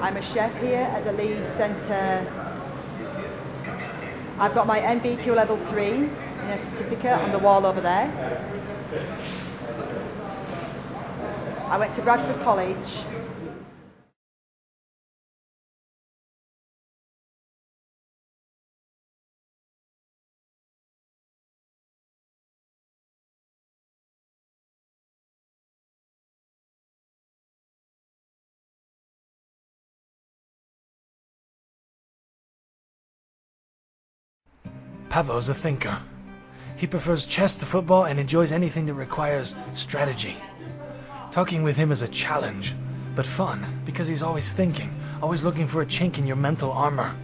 I'm a chef here at the Leeds Centre. I've got my MVQ level 3 in a certificate on the wall over there. I went to Bradford College. Pavel's a thinker. He prefers chess to football and enjoys anything that requires strategy. Talking with him is a challenge, but fun, because he's always thinking, always looking for a chink in your mental armor.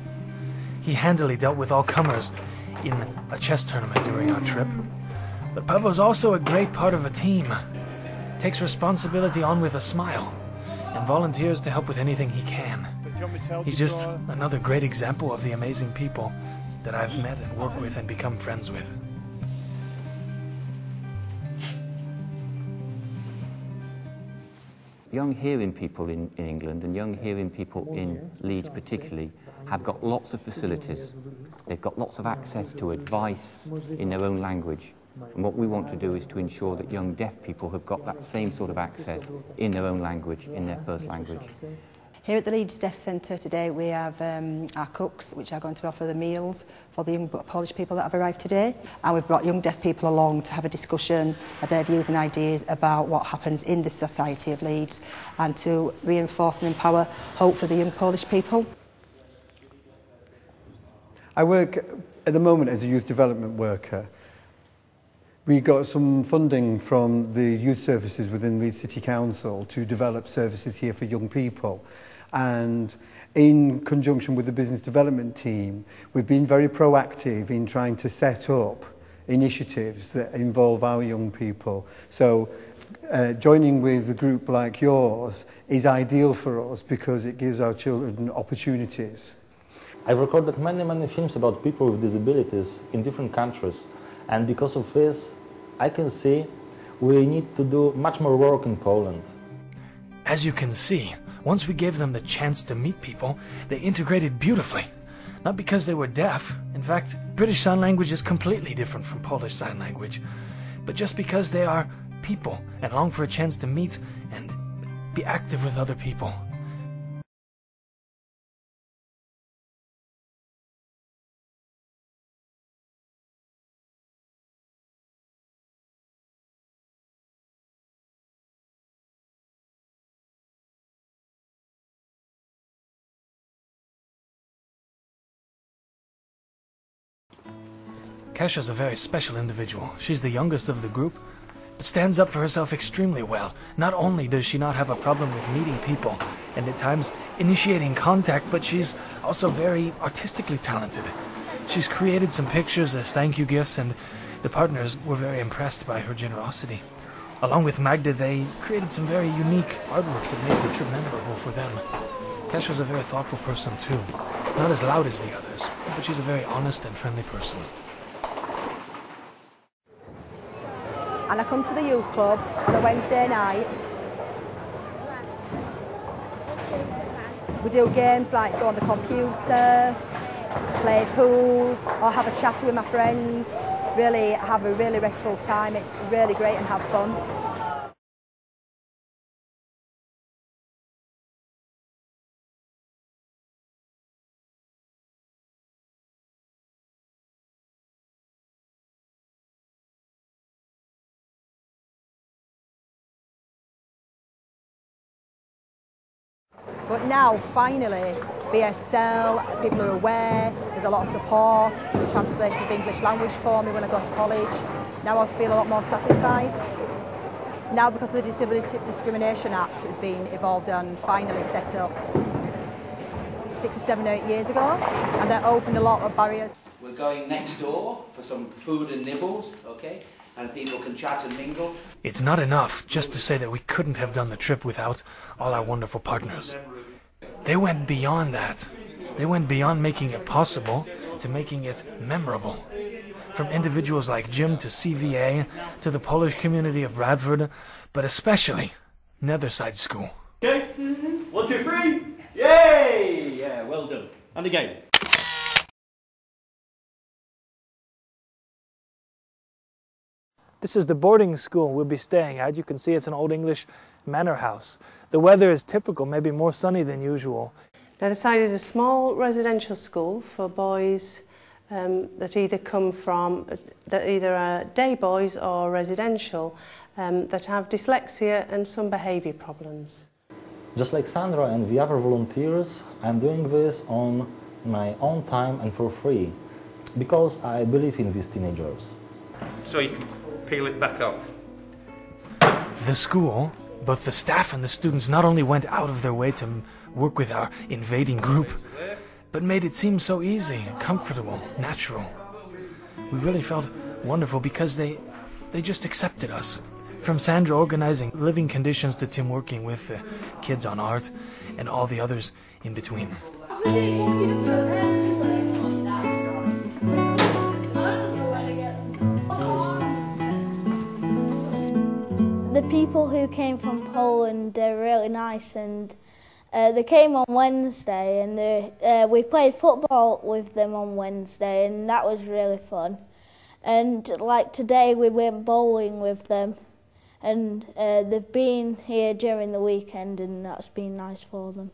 He handily dealt with all comers in a chess tournament during our trip. But Pavel's also a great part of a team. Takes responsibility on with a smile, and volunteers to help with anything he can. He's just another great example of the amazing people that I've met and worked with and become friends with. Young hearing people in England and young hearing people in Leeds particularly have got lots of facilities. They've got lots of access to advice in their own language. And what we want to do is to ensure that young deaf people have got that same sort of access in their own language, in their first language. Here at the Leeds Deaf Centre today we have our cooks which are going to offer the meals for the young Polish people that have arrived today, and we've brought young deaf people along to have a discussion of their views and ideas about what happens in the society of Leeds and to reinforce and empower hope for the young Polish people. I work at the moment as a youth development worker. We got some funding from the youth services within Leeds City Council to develop services here for young people. And in conjunction with the business development team, we've been very proactive in trying to set up initiatives that involve our young people. So joining with a group like yours is ideal for us because it gives our children opportunities. I've recorded many films about people with disabilities in different countries, and because of this I can see we need to do much more work in Poland. As you can see, once we gave them the chance to meet people, they integrated beautifully. Not because they were deaf. In fact, British Sign Language is completely different from Polish Sign Language. But just because they are people and long for a chance to meet and be active with other people. Kasia is a very special individual. She's the youngest of the group, but stands up for herself extremely well. Not only does she not have a problem with meeting people and at times initiating contact, but she's also very artistically talented. She's created some pictures as thank you gifts, and the partners were very impressed by her generosity. Along with Magda, they created some very unique artwork that made the trip memorable for them. Kasia's a very thoughtful person too. Not as loud as the others, but she's a very honest and friendly person. And I come to the youth club on a Wednesday night. We do games like go on the computer, play pool, or have a chat with my friends. Really have a really restful time. It's really great and have fun. But now, finally, BSL, people are aware, there's a lot of support, there's translation of English language for me when I go to college. Now I feel a lot more satisfied. Now, because the Disability Discrimination Act has been evolved and finally set up 6 or 7 or 8 years ago, and that opened a lot of barriers. We're going next door for some food and nibbles, okay? And people can chat and mingle. It's not enough just to say that we couldn't have done the trip without all our wonderful partners. They went beyond that. They went beyond making it possible to making it memorable. From individuals like Jim to CVA to the Polish community of Bradford, but especially Netherside School. Okay? 1, 2, 3. Yay! Yeah, well done. And again. This is the boarding school we'll be staying at. You can see it's an Old English manor house. The weather is typical, maybe more sunny than usual. Now the site is a small residential school for boys that either come from, that either are day boys or residential, that have dyslexia and some behaviour problems. Just like Sandra and the other volunteers, I'm doing this on my own time and for free, because I believe in these teenagers. So you can peel it back off. The school, both the staff and the students, not only went out of their way to work with our invading group, but made it seem so easy, comfortable, natural. We really felt wonderful because they just accepted us. From Sandra organizing living conditions to Tim working with the kids on art and all the others in between. The people who came from Poland are really nice, and they came on Wednesday, and we played football with them on Wednesday, and that was really fun. And like today we went bowling with them, and they've been here during the weekend, and that's been nice for them.